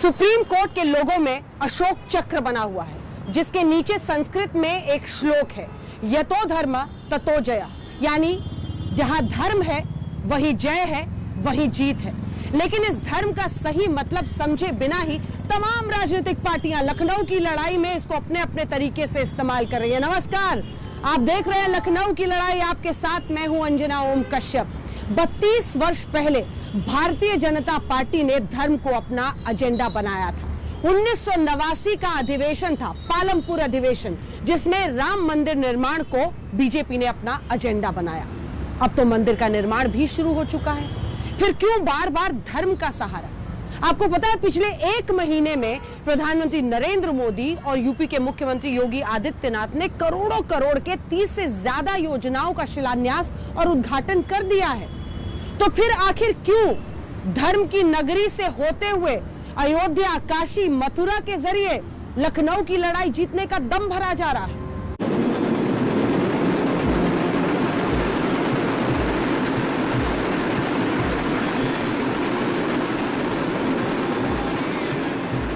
Supreme court के लोगों में अशोक चक्र बना हुआ है, जिसके नीचे संस्कृत में एक श्लोक है, यतो धर्म ततो जय, यानी जहां धर्म है वही जय है, वही जीत है। लेकिन इस धर्म का सही मतलब समझे बिना ही तमाम राजनीतिक पार्टियां लखनऊ की लड़ाई में इसको अपने अपने तरीके से इस्तेमाल कर रही है। नमस्कार, आप देख रहे हैं लखनऊ की लड़ाई, आपके साथ मैं हूं अंजना ओम कश्यप। 32 वर्ष पहले भारतीय जनता पार्टी ने धर्म को अपना एजेंडा बनाया था। 1989 का अधिवेशन था, पालमपुर अधिवेशन, जिसमें राम मंदिर निर्माण को बीजेपी ने अपना एजेंडा बनाया। अब तो मंदिर का निर्माण भी शुरू हो चुका है, फिर क्यों बार बार धर्म का सहारा? आपको पता है, पिछले एक महीने में प्रधानमंत्री नरेंद्र मोदी और यूपी के मुख्यमंत्री योगी आदित्यनाथ ने करोड़ों करोड़ के 30 से ज्यादा योजनाओं का शिलान्यास और उद्घाटन कर दिया है। तो फिर आखिर क्यों धर्म की नगरी से होते हुए अयोध्या, काशी, मथुरा के जरिए लखनऊ की लड़ाई जीतने का दम भरा जा रहा है?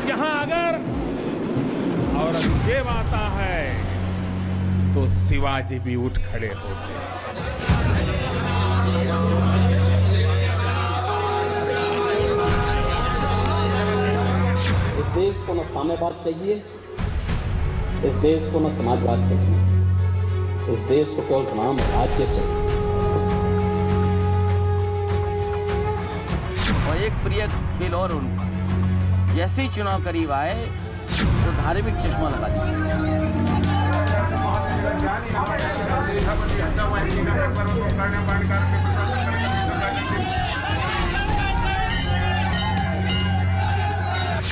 यहां अगर औरंगजेब आता है तो शिवाजी भी उठ खड़े होते हैं। इस देश को न साम्यवाद चाहिए, इस देश को न समाजवाद चाहिए, इस देश को केवल राम राज्य चाहिए। और एक प्रिय खेल और उनका, जैसे ही चुनाव करीब आए तो धार्मिक चश्मा लगा दिया।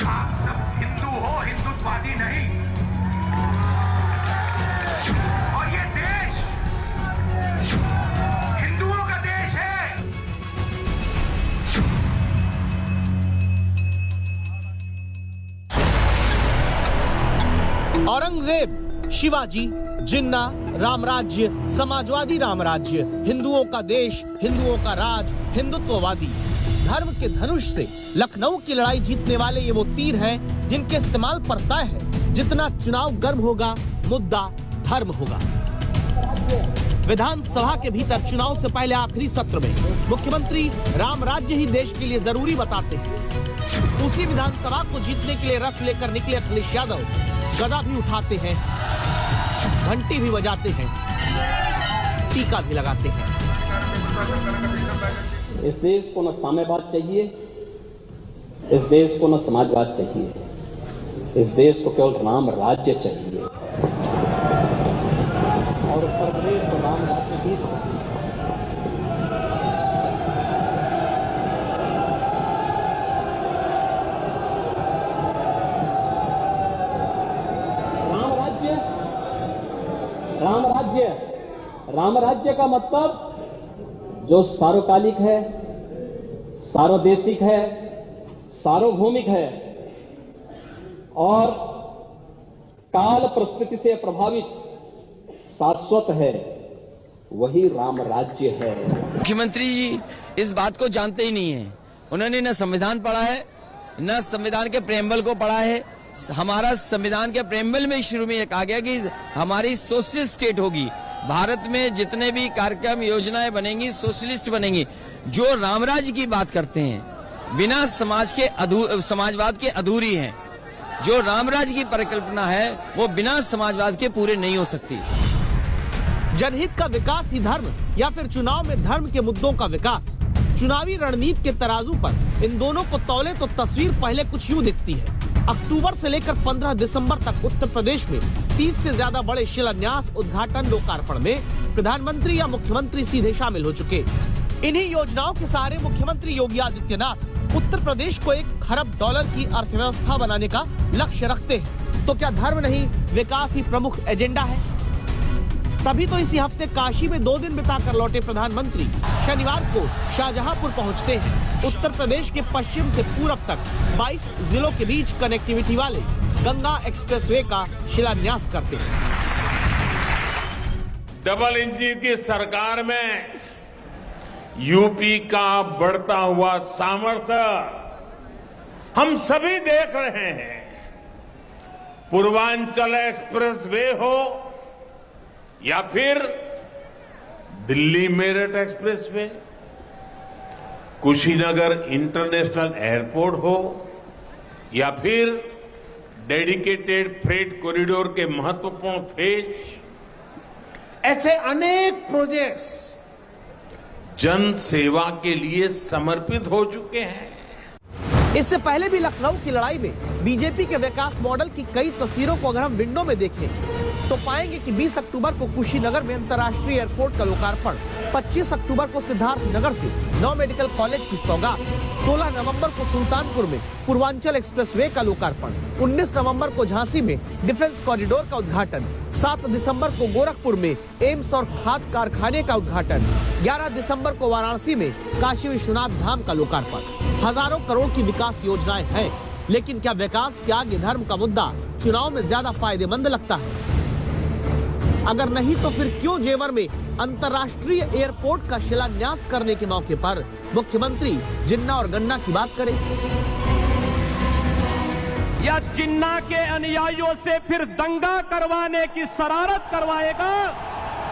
आप सब हिंदू हो, हिंदुत्ववादी नहीं। और ये देश हिंदुओं का देश है। औरंगजेब, शिवाजी, जिन्ना, रामराज्य, समाजवादी रामराज्य, हिंदुओं का देश, हिंदुओं का राज, हिंदुत्ववादी। धर्म के धनुष से लखनऊ की लड़ाई जीतने वाले ये वो तीर हैं जिनके इस्तेमाल पर तय है, जितना चुनाव गर्म होगा, मुद्दा धर्म होगा। विधानसभा के भीतर चुनाव से पहले आखिरी सत्र में मुख्यमंत्री राम राज्य ही देश के लिए जरूरी बताते हैं। उसी विधानसभा को जीतने के लिए रथ लेकर निकले अखिलेश यादव गदा भी उठाते हैं, घंटी भी बजाते हैं, टीका भी लगाते हैं। इस देश को न साम्यवाद चाहिए, इस देश को न समाजवाद चाहिए, इस देश को केवल राम राज्य चाहिए। और उत्तर प्रदेश तो राम राज्य ही था। राम राज्य का मतलब जो सार्वकालिक है, सार्वदेशिक है, सार्वभौमिक है और काल परिस्थिति से प्रभावित शाश्वत है, वही राम राज्य है। मुख्यमंत्री जी इस बात को जानते ही नहीं है। उन्होंने न संविधान पढ़ा है, न संविधान के प्रेम्बल को पढ़ा है। हमारा संविधान के प्रेम्बल में शुरू में ये कहा गया कि हमारी सोशलिस्ट स्टेट होगी, भारत में जितने भी कार्यक्रम योजनाएं बनेंगी सोशलिस्ट बनेंगी। जो रामराज्य की बात करते हैं बिना समाजवाद के अधूरी हैं। जो रामराज्य की परिकल्पना है वो बिना समाजवाद के पूरे नहीं हो सकती। जनहित का विकास ही धर्म या फिर चुनाव में धर्म के मुद्दों का विकास? चुनावी रणनीति के तराजू पर इन दोनों को तौले तो तस्वीर पहले कुछ यूं दिखती है। अक्टूबर से लेकर 15 दिसंबर तक उत्तर प्रदेश में 30 से ज्यादा बड़े शिलान्यास, उद्घाटन, लोकार्पण में प्रधानमंत्री या मुख्यमंत्री सीधे शामिल हो चुके। इन्हीं योजनाओं के सहारे मुख्यमंत्री योगी आदित्यनाथ उत्तर प्रदेश को $1 खरब की अर्थव्यवस्था बनाने का लक्ष्य रखते हैं। तो क्या धर्म नहीं, विकास ही प्रमुख एजेंडा है? तभी तो इसी हफ्ते काशी में 2 दिन बिताकर लौटे प्रधानमंत्री शनिवार को शाहजहांपुर पहुंचते हैं। उत्तर प्रदेश के पश्चिम से पूरब तक 22 जिलों के बीच कनेक्टिविटी वाले गंगा एक्सप्रेसवे का शिलान्यास करते हैं। डबल इंजन की सरकार में यूपी का बढ़ता हुआ सामर्थ्य हम सभी देख रहे हैं, पूर्वांचल एक्सप्रेसवे हो या फिर Delhi Meerut expressway, Kushinagar international airport हो या फिर डेडिकेटेड फ्रेट कॉरिडोर के महत्वपूर्ण फेज, ऐसे अनेक प्रोजेक्ट्स जन सेवा के लिए समर्पित हो चुके हैं। इससे पहले भी लखनऊ की लड़ाई में बीजेपी के विकास मॉडल की कई तस्वीरों को अगर हम विंडो में देखें तो पाएंगे कि 20 अक्टूबर को कुशीनगर में अंतर्राष्ट्रीय एयरपोर्ट का लोकार्पण, 25 अक्टूबर को सिद्धार्थनगर से 9 मेडिकल कॉलेज की सौगात, 16 नवंबर को सुल्तानपुर में पूर्वांचल एक्सप्रेसवे का लोकार्पण, 19 नवंबर को झांसी में डिफेंस कॉरिडोर का उद्घाटन, 7 दिसंबर को गोरखपुर में एम्स और खाद कारखाने का उद्घाटन, 11 दिसंबर को वाराणसी में काशी विश्वनाथ धाम का लोकार्पण। हजारों करोड़ की विकास योजनाएं हैं, लेकिन क्या विकास के आगे धर्म का मुद्दा चुनाव में ज्यादा फायदेमंद लगता है? अगर नहीं तो फिर क्यों जेवर में अंतर्राष्ट्रीय एयरपोर्ट का शिलान्यास करने के मौके पर मुख्यमंत्री जिन्ना और गन्ना की बात करें? या जिन्ना के अनुयायियों से फिर दंगा करवाने की शरारत करवाएगा?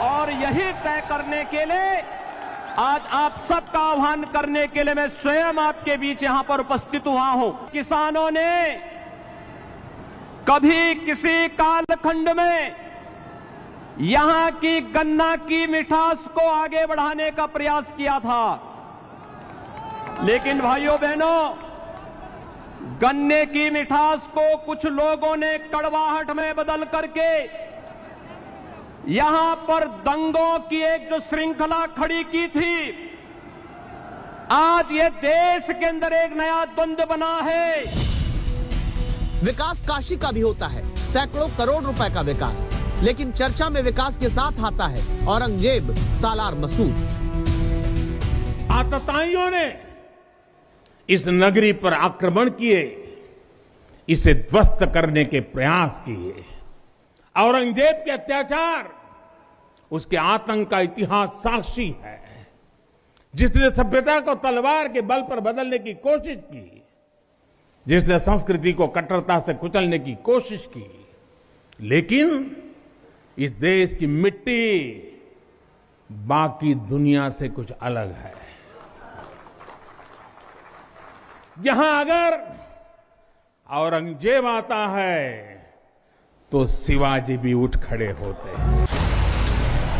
और यही तय करने के लिए आज आप सबका आह्वान करने के लिए मैं स्वयं आपके बीच यहां पर उपस्थित हुआ हूं। किसानों ने कभी किसी कालखंड में यहां की गन्ना की मिठास को आगे बढ़ाने का प्रयास किया था, लेकिन भाइयों बहनों, गन्ने की मिठास को कुछ लोगों ने कड़वाहट में बदल करके यहां पर दंगों की एक जो श्रृंखला खड़ी की थी, आज ये देश के अंदर एक नया द्वंद्व बना है। विकास काशी का भी होता है, सैकड़ों करोड़ रुपए का विकास, लेकिन चर्चा में विकास के साथ आता है औरंगजेब, सालार मसूद। आतताइयों ने इस नगरी पर आक्रमण किए, इसे ध्वस्त करने के प्रयास किए। औरंगजेब के अत्याचार, उसके आतंक का इतिहास साक्षी है। जिसने सभ्यता को तलवार के बल पर बदलने की कोशिश की, जिसने संस्कृति को कट्टरता से कुचलने की कोशिश की, लेकिन इस देश की मिट्टी बाकी दुनिया से कुछ अलग है। यहां अगर औरंगजेब आता है तो शिवाजी भी उठ खड़े होते हैं।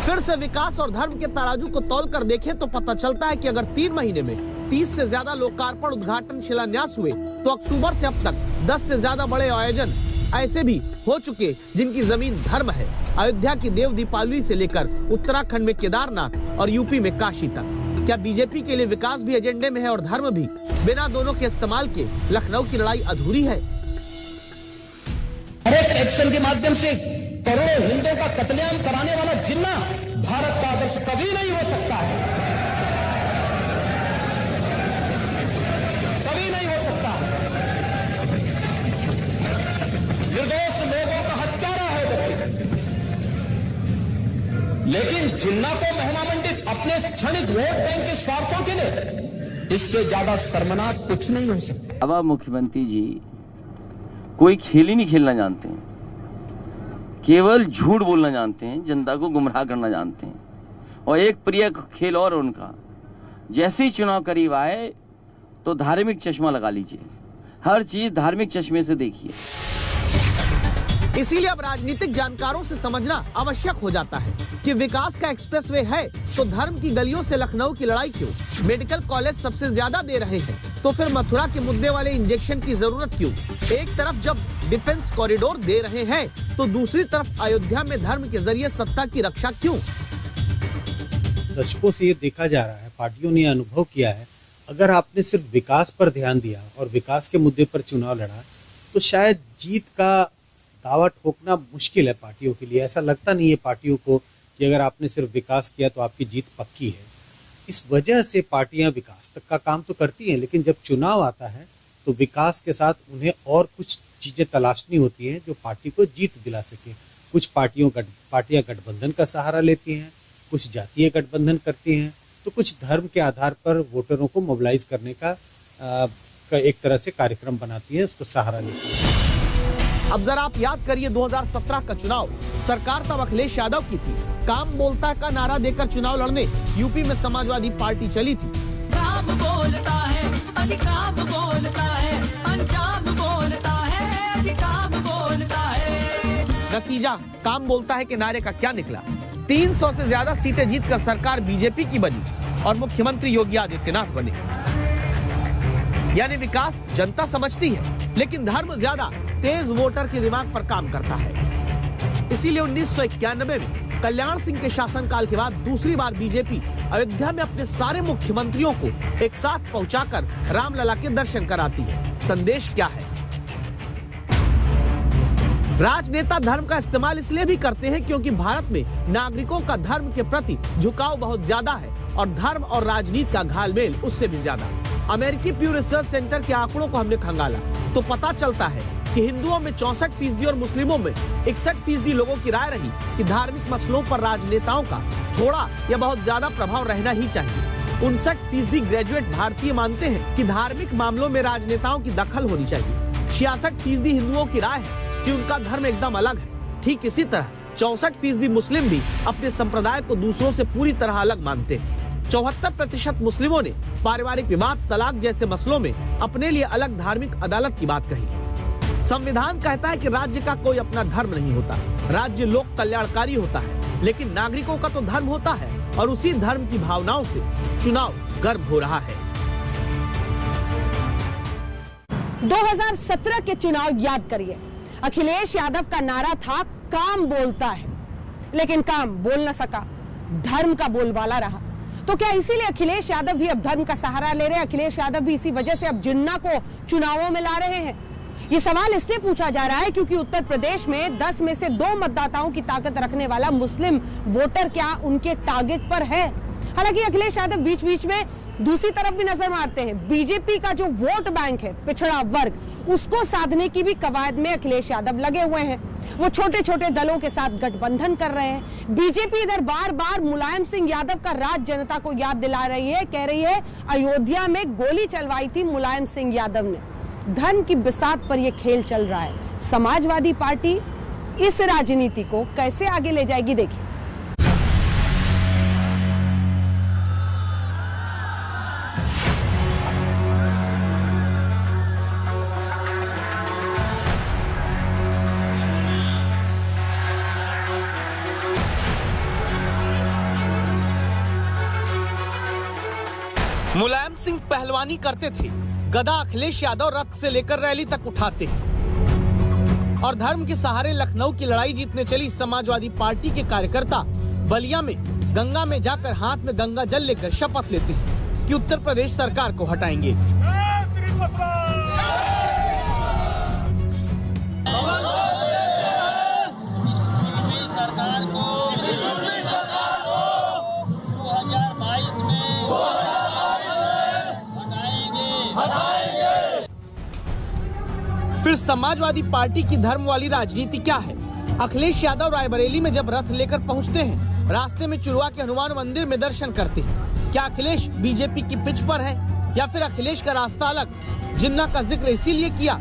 फिर से विकास और धर्म के तराजू को तौल कर देखें तो पता चलता है कि अगर 3 महीने में 30 से ज्यादा लोकार्पण, उद्घाटन, शिलान्यास हुए तो अक्टूबर से अब तक 10 से ज्यादा बड़े आयोजन ऐसे भी हो चुके जिनकी जमीन धर्म है। अयोध्या की देव दीपावली से लेकर उत्तराखंड में केदारनाथ और यूपी में काशी तक। क्या बीजेपी के लिए विकास भी एजेंडे में है और धर्म भी? बिना दोनों के इस्तेमाल के लखनऊ की लड़ाई अधूरी है। हर एक एक्शन के माध्यम से करोड़ों हिंदुओं का कत्लेआम कराने वाला जिन्ना भारत का आदर्श कभी नहीं हो सकता है, कभी नहीं हो सकता। निर्दोष लोगों का हत्यारा है व्यक्ति, लेकिन जिन्ना को महिमामंडित अपने क्षणिक वोट बैंक के स्वार्थों के लिए, इससे ज्यादा शर्मनाक कुछ नहीं हो सकता। अब मुख्यमंत्री जी कोई खेल ही नहीं खेलना जानते हैं, केवल झूठ बोलना जानते हैं, जनता को गुमराह करना जानते हैं। और एक प्रिय खेल और उनका, जैसे ही चुनाव करीब आए तो धार्मिक चश्मा लगा लीजिए, हर चीज धार्मिक चश्मे से देखिए। इसीलिए अब राजनीतिक जानकारों से समझना आवश्यक हो जाता है कि विकास का एक्सप्रेसवे है तो धर्म की गलियों से लखनऊ की लड़ाई क्यों? मेडिकल कॉलेज सबसे ज्यादा दे रहे हैं तो फिर मथुरा के मुद्दे वाले इंजेक्शन की जरूरत क्यों? एक तरफ जब डिफेंस कॉरिडोर दे रहे हैं तो दूसरी तरफ अयोध्या में धर्म के जरिए सत्ता की रक्षा क्यों? दशकों से ये देखा जा रहा है, पार्टियों ने अनुभव किया है, अगर आपने सिर्फ विकास पर ध्यान दिया और विकास के मुद्दे पर चुनाव लड़ा तो शायद जीत का दावा ठोकना मुश्किल है पार्टियों के लिए। ऐसा लगता नहीं है पार्टियों को कि अगर आपने सिर्फ विकास किया तो आपकी जीत पक्की है। इस वजह से पार्टियां विकास तक का काम तो करती हैं, लेकिन जब चुनाव आता है तो विकास के साथ उन्हें और कुछ चीजें तलाशनी होती हैं जो पार्टी को जीत दिला सके। कुछ पार्टियां गठबंधन का सहारा लेती हैं, कुछ जातीय गठबंधन करती हैं, तो कुछ धर्म के आधार पर वोटरों को मोबिलाइज करने का एक तरह से कार्यक्रम बनाती है, उसको सहारा लेती है। अब जरा आप याद करिए 2017 का चुनाव, सरकार तब अखिलेश यादव की थी। काम बोलता का नारा देकर चुनाव लड़ने यूपी में समाजवादी पार्टी चली थी। काम बोलता है, काम बोलता है, अंजाम बोलता है, काम बोलता है। नतीजा काम बोलता है के नारे का क्या निकला? 300 से ज्यादा सीटें जीतकर सरकार बीजेपी की बनी और मुख्यमंत्री योगी आदित्यनाथ बने। यानी विकास जनता समझती है, लेकिन धर्म ज्यादा तेज वोटर के दिमाग पर काम करता है। इसीलिए 1991 में कल्याण सिंह के शासनकाल के बाद दूसरी बार बीजेपी अयोध्या में अपने सारे मुख्यमंत्रियों को एक साथ पहुंचाकर रामलला के दर्शन कराती है। संदेश क्या है? राजनेता धर्म का इस्तेमाल इसलिए भी करते हैं क्योंकि भारत में नागरिकों का धर्म के प्रति झुकाव बहुत ज्यादा है और धर्म और राजनीति का घालमेल उससे भी ज्यादा। अमेरिकी प्यू रिसर्च सेंटर के आंकड़ों को हमने खंगाला तो पता चलता है कि हिंदुओं में 64% और मुस्लिमों में 61% लोगों की राय रही कि धार्मिक मसलों पर राजनेताओं का थोड़ा या बहुत ज्यादा प्रभाव रहना ही चाहिए। 59% ग्रेजुएट भारतीय मानते हैं कि धार्मिक मामलों में राजनेताओं की दखल होनी चाहिए। 66% हिंदुओं की राय है कि उनका धर्म एकदम अलग है। ठीक इसी तरह 64% मुस्लिम भी अपने संप्रदाय को दूसरों से पूरी तरह अलग मानते हैं। 74% मुस्लिमों ने पारिवारिक विवाद, तलाक जैसे मसलों में अपने लिए अलग धार्मिक अदालत की बात कही। संविधान कहता है कि राज्य का कोई अपना धर्म नहीं होता, राज्य लोक कल्याणकारी होता है, लेकिन नागरिकों का तो धर्म होता है और उसी धर्म की भावनाओं से चुनाव गर्म हो रहा है। 2017 के चुनाव याद करिए। अखिलेश यादव का नारा था काम बोलता है, लेकिन काम बोल न सका, धर्म का बोलबाला रहा। तो क्या इसीलिए अखिलेश यादव भी अब धर्म का सहारा ले रहे हैं? अखिलेश यादव भी इसी वजह से अब जिन्ना को चुनावों में ला रहे हैं? ये सवाल इसलिए पूछा जा रहा है क्योंकि उत्तर प्रदेश में 10 में से 2 मतदाताओं की ताकत रखने वाला मुस्लिम वोटर क्या उनके टारगेट पर है? हालांकि अखिलेश यादव बीच बीच में दूसरी तरफ भी नजर मारते हैं। बीजेपी का जो वोट बैंक है, पिछड़ा वर्ग, उसको साधने की भी कवायद में अखिलेश यादव लगे हुए हैं। वो छोटे छोटे दलों के साथ गठबंधन कर रहे हैं। बीजेपी इधर बार बार मुलायम सिंह यादव का राज जनता को याद दिला रही है, कह रही है अयोध्या में गोली चलवाई थी मुलायम सिंह यादव ने। धर्म की बिसात पर यह खेल चल रहा है। समाजवादी पार्टी इस राजनीति को कैसे आगे ले जाएगी, देखिए। मुलायम सिंह पहलवानी करते थे, गदा अखिलेश यादव रथ से लेकर रैली तक उठाते हैं। और धर्म के सहारे लखनऊ की लड़ाई जीतने चली समाजवादी पार्टी के कार्यकर्ता बलिया में गंगा में जाकर हाथ में गंगा जल लेकर शपथ लेते हैं कि उत्तर प्रदेश सरकार को हटाएंगे। फिर समाजवादी पार्टी की धर्म वाली राजनीति क्या है? अखिलेश यादव रायबरेली में जब रथ लेकर पहुंचते हैं, रास्ते में चुरवा के हनुमान मंदिर में दर्शन करते हैं। क्या अखिलेश बीजेपी की पिच पर है या फिर अखिलेश का रास्ता अलग? जिन्ना का जिक्र इसीलिए किया।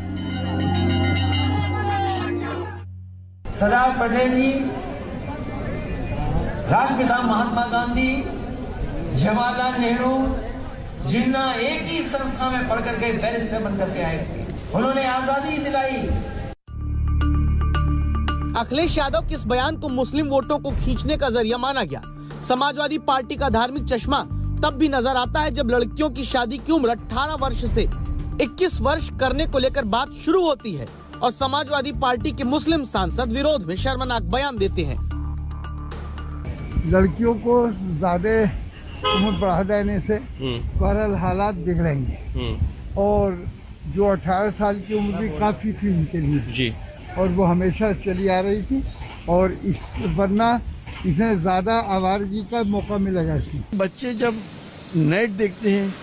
सरदार पटेल जी, राष्ट्रपिता महात्मा गांधी, जवाहरलाल नेहरू, जिन्ना एक ही संस्था में पढ़ करके बैरिस्टर बनकर के आए थे। उन्होंने आजादी दिलाई। अखिलेश यादव के इस बयान को मुस्लिम वोटों को खींचने का जरिया माना गया। समाजवादी पार्टी का धार्मिक चश्मा तब भी नजर आता है जब लड़कियों की शादी की उम्र 18 वर्ष से 21 वर्ष करने को लेकर बात शुरू होती है और समाजवादी पार्टी के मुस्लिम सांसद विरोध में शर्मनाक बयान देते हैं। लड़कियों को ज्यादा उम्र बढ़ा देने से बहरहाल हालात बिगड़ेंगे और जो 18 साल की उम्र भी काफी थी उनके लिए जी, और वो हमेशा चली आ रही थी और इस वरना इसे ज्यादा आवारगी का मौका मिलेगा। बच्चे जब नेट देखते हैं,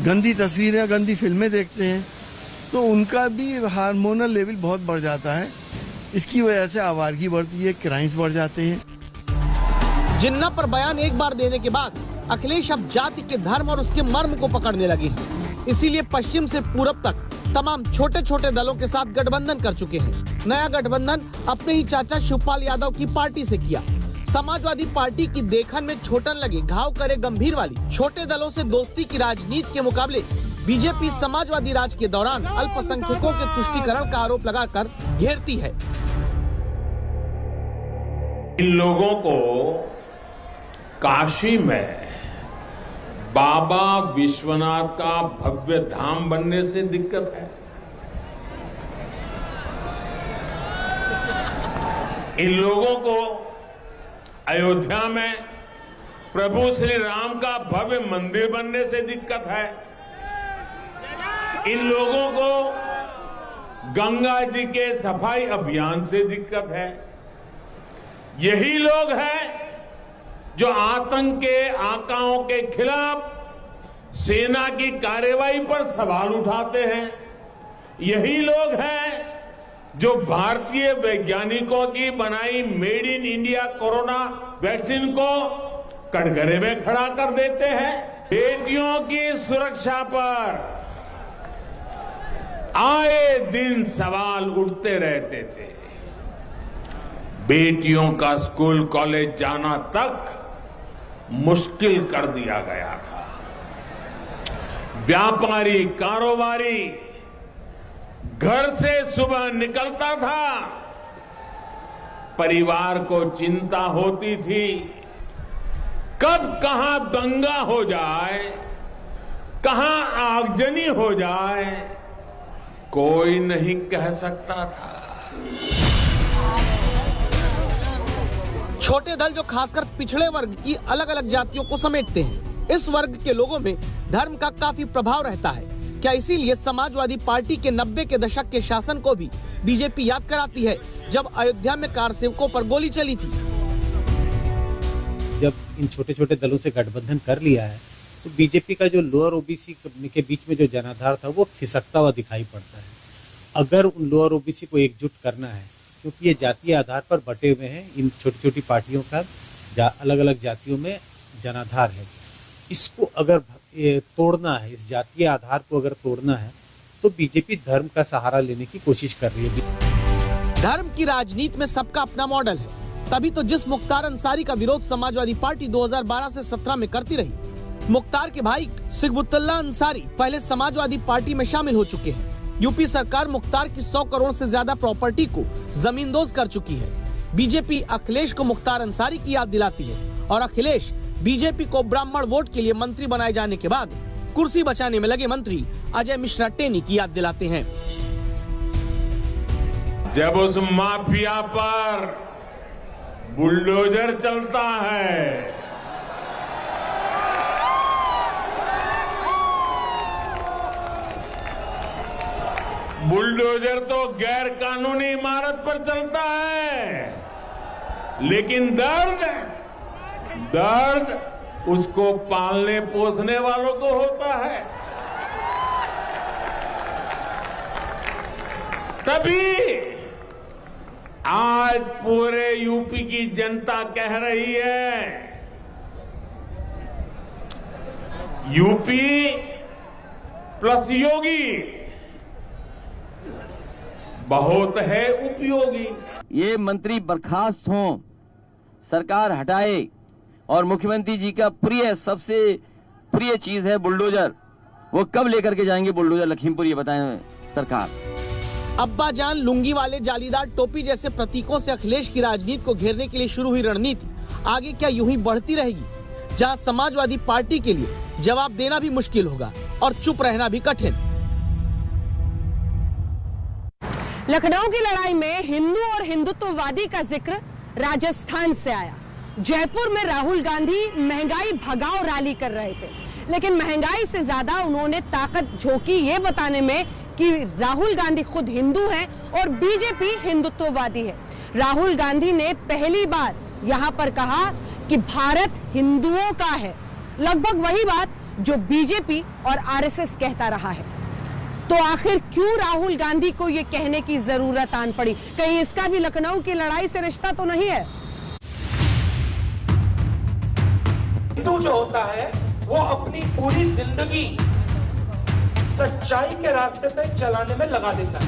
गंदी तस्वीरें, गंदी फिल्में देखते हैं तो उनका भी हार्मोनल लेवल बहुत बढ़ जाता है। इसकी वजह से आवारगी बढ़ती है, क्राइम्स बढ़ जाते हैं। जिन्ना पर बयान एक बार देने के बाद अखिलेश अब जाति के धर्म और उसके मर्म को पकड़ने लगे। इसीलिए पश्चिम से पूरब तक तमाम छोटे छोटे दलों के साथ गठबंधन कर चुके हैं। नया गठबंधन अपने ही चाचा शिवपाल यादव की पार्टी से किया। समाजवादी पार्टी की देखन में छोटन लगे घाव करे गंभीर वाली छोटे दलों से दोस्ती की राजनीति के मुकाबले बीजेपी समाजवादी राज के दौरान अल्पसंख्यकों के तुष्टीकरण का आरोप लगाकर घेरती है। इन लोगों को काशी में बाबा विश्वनाथ का भव्य धाम बनने से दिक्कत है। इन लोगों को अयोध्या में प्रभु श्री राम का भव्य मंदिर बनने से दिक्कत है। इन लोगों को गंगा जी के सफाई अभियान से दिक्कत है। यही लोग हैं जो आतंक के आकाओं के खिलाफ सेना की कार्रवाई पर सवाल उठाते हैं। यही लोग हैं जो भारतीय वैज्ञानिकों की बनाई made in India corona vaccine को कटघरे में खड़ा कर देते हैं। बेटियों की सुरक्षा पर आए दिन सवाल उठते रहते थे। बेटियों का स्कूल कॉलेज जाना तक मुश्किल कर दिया गया था। व्यापारी कारोबारी घर से सुबह निकलता था, परिवार को चिंता होती थी कब कहां दंगा हो जाए, कहां आगजनी हो जाए, कोई नहीं कह सकता था। छोटे दल जो खासकर पिछड़े वर्ग की अलग अलग जातियों को समेटते हैं, इस वर्ग के लोगों में धर्म का काफी प्रभाव रहता है। क्या इसीलिए समाजवादी पार्टी के 90 के दशक के शासन को भी बीजेपी याद कराती है, जब अयोध्या में कार सेवकों पर गोली चली थी? जब इन छोटे छोटे दलों से गठबंधन कर लिया है तो बीजेपी का जो लोअर ओबीसी के बीच में जो जनाधार था वो खिसकता हुआ दिखाई पड़ता है। अगर उन लोअर ओबीसी को एकजुट करना है, क्योंकि ये जातीय आधार पर बटे हुए हैं, इन छोटी छोटी पार्टियों का अलग अलग जातियों में जनाधार है, इसको अगर तोड़ना है, इस जातीय आधार को अगर तोड़ना है तो बीजेपी धर्म का सहारा लेने की कोशिश कर रही है। धर्म की राजनीति में सबका अपना मॉडल है, तभी तो जिस मुख्तार अंसारी का विरोध समाजवादी पार्टी 2012 से 17 में करती रही, मुख्तार के भाई सिगबुतुल्लाह अंसारी पहले समाजवादी पार्टी में शामिल हो चुके हैं। यूपी सरकार मुख्तार की 100 करोड़ से ज्यादा प्रॉपर्टी को जमींदोज कर चुकी है। बीजेपी अखिलेश को मुख्तार अंसारी की याद दिलाती है और अखिलेश बीजेपी को ब्राह्मण वोट के लिए मंत्री बनाए जाने के बाद कुर्सी बचाने में लगे मंत्री अजय मिश्रा टेनी की याद दिलाते हैं। जब उस माफिया पर बुलडोजर चलता है, बुलडोजर तो गैर कानूनी इमारत पर चलता है, लेकिन दर्द उसको पालने पोसने वालों को होता है। तभी आज पूरे यूपी की जनता कह रही है, यूपी प्लस योगी बहुत है उपयोगी। ये मंत्री बर्खास्त हों, सरकार हटाए, और मुख्यमंत्री जी का सबसे प्रिय चीज है बुलडोजर। वो कब लेकर के जाएंगे बुलडोजर लखीमपुर, ये बताएं सरकार। अब्बा जान, लुंगी वाले, जालीदार टोपी जैसे प्रतीकों से अखिलेश की राजनीति को घेरने के लिए शुरू हुई रणनीति आगे क्या यूं ही बढ़ती रहेगी, जहां समाजवादी पार्टी के लिए जवाब देना भी मुश्किल होगा और चुप रहना भी कठिन। लखनऊ की लड़ाई में हिंदू और हिंदुत्ववादी का जिक्र राजस्थान से आया। जयपुर में राहुल गांधी महंगाई भगाओ रैली कर रहे थे, लेकिन महंगाई से ज्यादा उन्होंने ताकत झोंकी ये बताने में कि राहुल गांधी खुद हिंदू हैं और बीजेपी हिंदुत्ववादी है। राहुल गांधी ने पहली बार यहां पर कहा कि भारत हिंदुओं का है, लगभग वही बात जो बीजेपी और आरएसएस कहता रहा है। तो आखिर क्यों राहुल गांधी को ये कहने की जरूरत आन पड़ी? कहीं इसका भी लखनऊ की लड़ाई से रिश्ता तो नहीं है? हिंदू जो होता है वो अपनी पूरी जिंदगी सच्चाई के रास्ते पे चलाने में लगा देता है।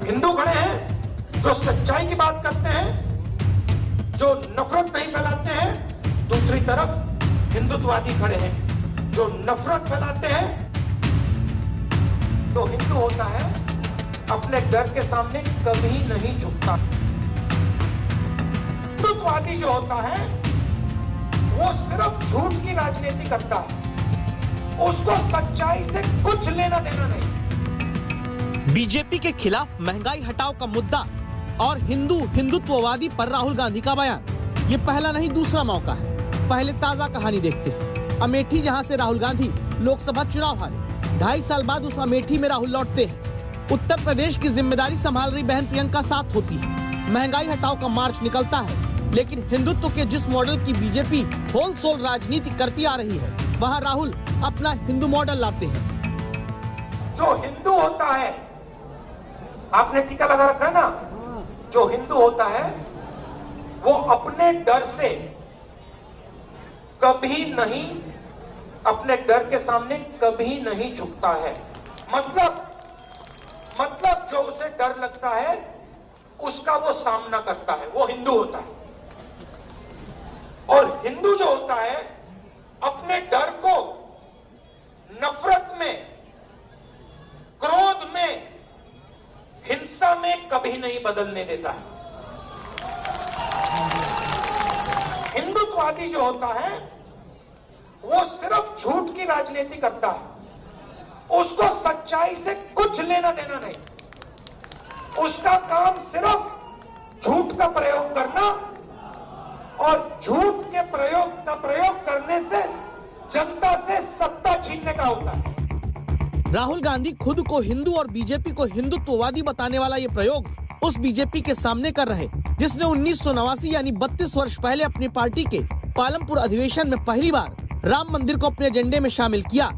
हिंदू खड़े हैं जो सच्चाई की बात करते हैं, जो नफरत नहीं फैलाते हैं। दूसरी तरफ हिंदुत्ववादी खड़े हैं जो नफरत फैलाते हैं। तो हिंदू होता है अपने डर के सामने कभी नहीं झुकता। हिंदुत्ववादी जो होता है वो सिर्फ झूठ की राजनीति करता है, उसको सच्चाई से कुछ लेना देना नहीं। बीजेपी के खिलाफ महंगाई हटाओ का मुद्दा और हिंदुत्ववादी पर राहुल गांधी का बयान, ये पहला नहीं दूसरा मौका है। पहले ताजा कहानी देखते हैं। अमेठी, जहां से राहुल गांधी लोकसभा चुनाव हारे, 2.5 साल बाद उस अमेठी में राहुल लौटते हैं। उत्तर प्रदेश की जिम्मेदारी संभाल रही बहन प्रियंका साथ होती है। महंगाई हटाओ का मार्च निकलता है, लेकिन हिंदुत्व के जिस मॉडल की बीजेपी होलसोल राजनीति करती आ रही है, वहाँ राहुल अपना हिंदू मॉडल लाते हैं। जो हिंदू होता है, आपने टीका लगा रखा है ना, जो हिंदू होता है वो अपने डर से कभी नहीं, अपने डर के सामने कभी नहीं झुकता है। मतलब जो उसे डर लगता है उसका वो सामना करता है, वो हिंदू होता है। और हिंदू जो होता है अपने डर को नफरत में, क्रोध में, हिंसा में कभी नहीं बदलने देता है। हिंदुत्ववादी जो होता है वो सिर्फ झूठ की राजनीति करता है, उसको सच्चाई से कुछ लेना देना नहीं। उसका काम सिर्फ झूठ का प्रयोग करना, और झूठ के प्रयोग करने से जनता से सत्ता छीनने का होता है। राहुल गांधी खुद को हिंदू और बीजेपी को हिंदुत्ववादी बताने वाला ये प्रयोग उस बीजेपी के सामने कर रहे, जिसने 1989 यानी 32 वर्ष पहले अपनी पार्टी के पालमपुर अधिवेशन में पहली बार राम मंदिर को अपने एजेंडे में शामिल किया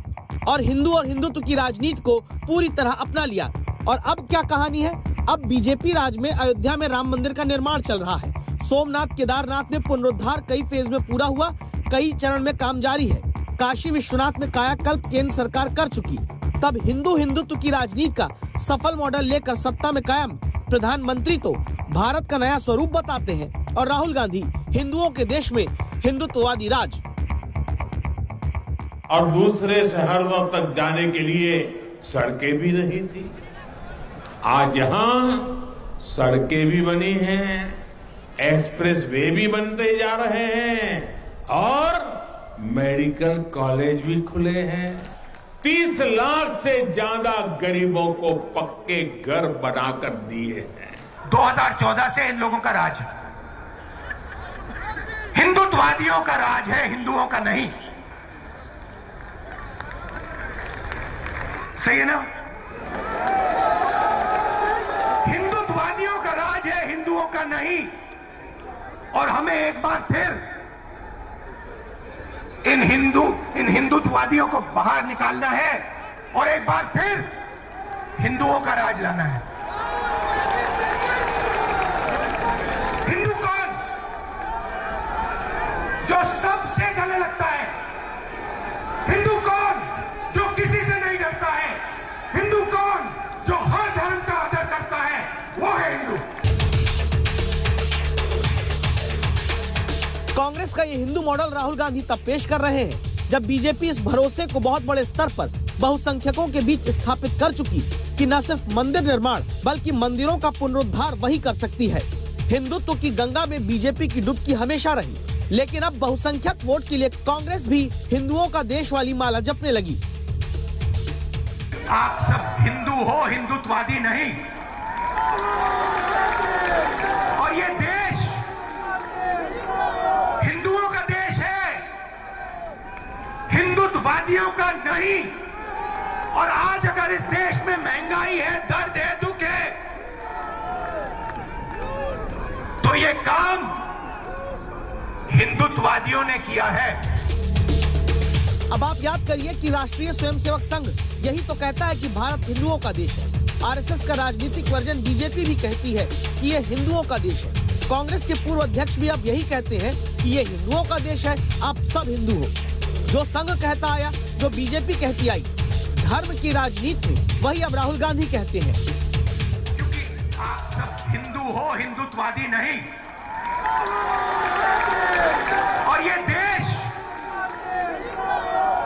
और हिंदुत्व की राजनीति को पूरी तरह अपना लिया। और अब क्या कहानी है? अब बीजेपी राज में अयोध्या में राम मंदिर का निर्माण चल रहा है। सोमनाथ, केदारनाथ में पुनरुद्धार कई फेज में पूरा हुआ, कई चरण में काम जारी है। काशी विश्वनाथ में कायाकल्प केंद्र सरकार कर चुकी। तब हिंदुत्व की राजनीति का सफल मॉडल लेकर सत्ता में कायम प्रधानमंत्री तो भारत का नया स्वरूप बताते हैं, और राहुल गांधी हिंदुओं के देश में हिंदुत्ववादी राज। और दूसरे शहरों तक जाने के लिए सड़कें भी नहीं थी। आज यहाँ सड़कें भी बनी हैं, एक्सप्रेस वे भी बनते जा रहे हैं और मेडिकल कॉलेज भी खुले हैं। 30 लाख से ज्यादा गरीबों को पक्के घर बनाकर दिए हैं। 2014 से इन लोगों का राज है, हिंदुत्ववादियों का राज है, हिंदुओं का नहीं। सही है ना? हिंदुत्ववादियों का राज है, हिंदुओं का नहीं। और हमें एक बार फिर इन हिंदुत्ववादियों को बाहर निकालना है और एक बार फिर हिंदुओं का राज लाना है। हिंदू कौन? जो सबसे गले लगता है। हिंदू कौन? जो किसी से नहीं डरता है। हिंदू कौन? जो हर धर्म का आदर करता है, वो है हिंदू। कांग्रेस का ये हिंदू मॉडल राहुल गांधी तब पेश कर रहे हैं जब बीजेपी इस भरोसे को बहुत बड़े स्तर पर बहुसंख्यकों के बीच स्थापित कर चुकी कि न सिर्फ मंदिर निर्माण बल्कि मंदिरों का पुनरुद्धार वही कर सकती है। हिंदुत्व की गंगा में बीजेपी की डुबकी हमेशा रही, लेकिन अब बहुसंख्यक वोट के लिए कांग्रेस भी हिंदुओं का देश वाली माला जपने लगी। आप सब हिंदू हो, हिंदुत्ववादी नहीं। और ये देश हिंदुओं का देश है, हिंदुत्ववादियों का नहीं। और आज अगर इस देश में महंगाई है, दर्द है, दुख है, तो ये काम हिंदुत्ववादियों ने किया है। अब आप याद करिए कि राष्ट्रीय स्वयंसेवक संघ यही तो कहता है कि भारत हिंदुओं का देश है। आरएसएस का राजनीतिक वर्जन बीजेपी भी कहती है कि ये हिंदुओं का देश है। कांग्रेस के पूर्व अध्यक्ष भी अब यही कहते हैं कि ये हिंदुओं का देश है, आप सब हिंदू हो। जो संघ कहता आया जो बीजेपी कहती आई धर्म की राजनीति में, वही अब राहुल गांधी कहते हैं। क्योंकि आप सब हिंदू हो, हिंदुत्ववादी नहीं। और ये देश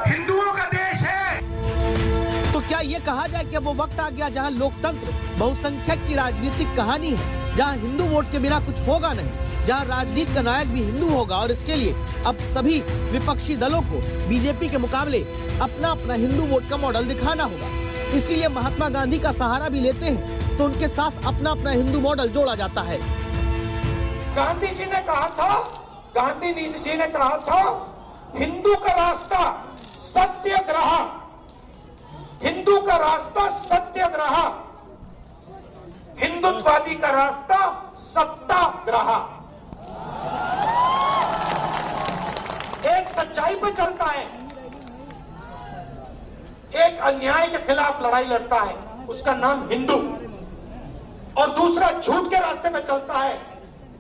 हिंदुओं का देश है। तो क्या ये कहा जाए कि वो वक्त आ गया जहां लोकतंत्र बहुसंख्यक की राजनीतिक कहानी है, जहां हिंदू वोट के बिना कुछ होगा नहीं, जहां राजनीति का नायक भी हिंदू होगा और इसके लिए अब सभी विपक्षी दलों को बीजेपी के मुकाबले अपना अपना हिंदू वोट का मॉडल दिखाना होगा। इसीलिए महात्मा गांधी का सहारा भी लेते हैं तो उनके साथ अपना अपना हिंदू मॉडल जोड़ा जाता है। गांधी जी ने कहा था हिंदू का रास्ता सत्याग्रह, हिंदू का रास्ता सत्याग्रह, हिंदुत्ववादी का रास्ता सत्याग्रह। एक सच्चाई पे चलता है, एक अन्याय के खिलाफ लड़ाई लड़ता है, उसका नाम हिंदू, और दूसरा झूठ के रास्ते पे चलता है,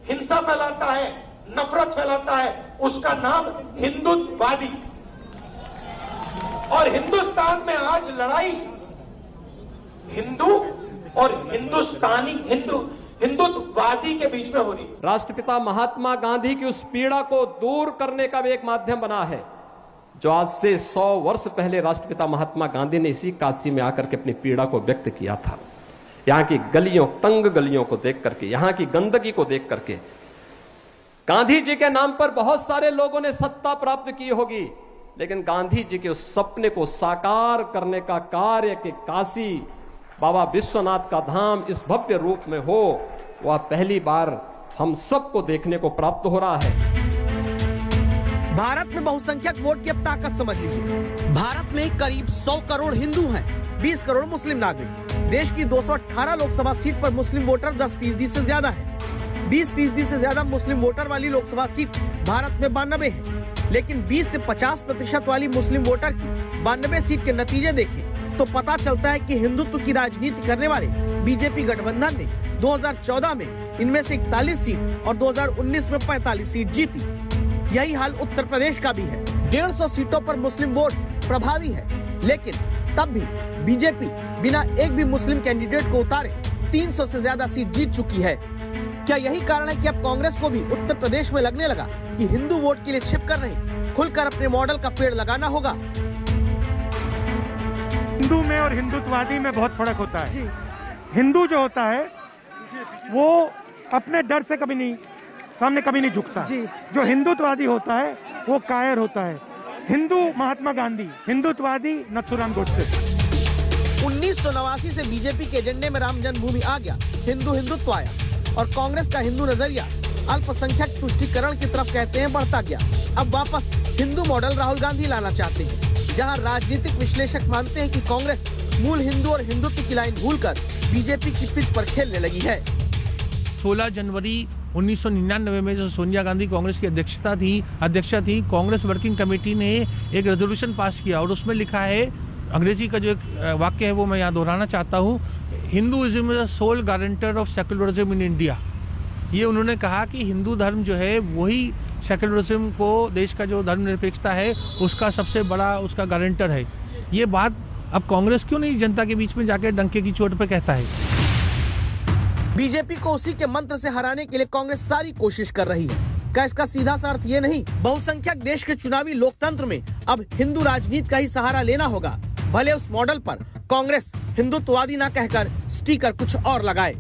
हिंसा फैलाता है, नफरत फैलाता है, उसका नाम हिंदुत्ववादी। और हिंदुस्तान में आज लड़ाई हिंदू और हिंदुस्तानी हिंदुत्ववादी के बीच में हो रही। राष्ट्रपिता महात्मा गांधी की उस पीड़ा को दूर करने का भी एक माध्यम बना है, जो आज से 100 वर्ष पहले राष्ट्रपिता महात्मा गांधी ने इसी काशी में आकर के अपनी पीड़ा को व्यक्त किया था। यहाँ की गलियों, तंग गलियों को देख करके, यहाँ की गंदगी को देख करके, गांधी जी के नाम पर बहुत सारे लोगों ने सत्ता प्राप्त की होगी, लेकिन गांधी जी के उस सपने को साकार करने का कार्य कि काशी बाबा विश्वनाथ का धाम इस भव्य रूप में हो, वह पहली बार हम सबको देखने को प्राप्त हो रहा है। भारत में बहुसंख्यक वोट की अब ताकत समझ लीजिए। भारत में करीब 100 करोड़ हिंदू हैं, 20 करोड़ मुस्लिम नागरिक। देश की 218 लोकसभा सीट पर मुस्लिम वोटर 10% से ज्यादा है। 20% से ज्यादा मुस्लिम वोटर वाली लोकसभा सीट भारत में 92 है, लेकिन 20 से 50% वाली मुस्लिम वोटर की 92 सीट के नतीजे देखें तो पता चलता है कि हिंदुत्व की राजनीति करने वाले बीजेपी गठबंधन ने 2014 में इनमें से 41 सीट और 2019 में 45 सीट जीती। यही हाल उत्तर प्रदेश का भी है। 150 सीटों पर मुस्लिम वोट प्रभावी है, लेकिन तब भी बीजेपी बिना एक भी मुस्लिम कैंडिडेट को उतारे 300 से ज्यादा सीट जीत चुकी है। क्या यही कारण है कि अब कांग्रेस को भी उत्तर प्रदेश में लगने लगा कि हिंदू वोट के लिए छिपकर नहीं, खुलकर अपने मॉडल का पेड़ लगाना होगा? हिंदू में और हिंदुत्ववादी में बहुत फर्क होता है। हिंदू जो होता है वो अपने डर से कभी नहीं झुकता। जो हिंदुत्ववादी होता है वो कायर होता है। हिंदू महात्मा गांधी, हिंदुत्ववादी नथुराम गोडसे। 1989 से बीजेपी के एजेंडे में राम जन्मभूमि आ गया, हिंदुत्व आया, और कांग्रेस का हिंदू नजरिया अल्पसंख्यक तुष्टीकरण की तरफ कहते हैं बढ़ता गया। अब वापस हिंदू मॉडल राहुल गांधी लाना चाहते हैं, जहां राजनीतिक विश्लेषक मानते हैं कि कांग्रेस मूल हिंदू और हिंदुत्व की लाइन भूलकर बीजेपी की पिच पर खेलने लगी है। 16 जनवरी 1999 में जो सोनिया गांधी कांग्रेस की अध्यक्षा थी, कांग्रेस वर्किंग कमेटी ने एक रेजोल्यूशन पास किया और उसमें लिखा है, अंग्रेजी का जो एक वाक्य है वो मैं यहाँ दोहराना चाहता हूँ, Hinduism is the sole guarantor of secularism in India. ये उन्होंने कहा कि हिंदू धर्म जो है वही सेक्युलरिज्म को, देश का जो धर्मनिरपेक्षता है उसका सबसे बड़ा उसका गारंटर है। ये बात अब कांग्रेस क्यों नहीं जनता के बीच में जाकर डंके की चोट पे कहता है? बीजेपी को उसी के मंत्र से हराने के लिए कांग्रेस सारी कोशिश कर रही है। क्या इसका सीधा सा अर्थ ये नहीं, बहुसंख्यक देश के चुनावी लोकतंत्र में अब हिंदू राजनीति का ही सहारा लेना होगा, भले उस मॉडल पर कांग्रेस हिंदुत्ववादी ना कहकर स्टिकर कुछ और लगाए।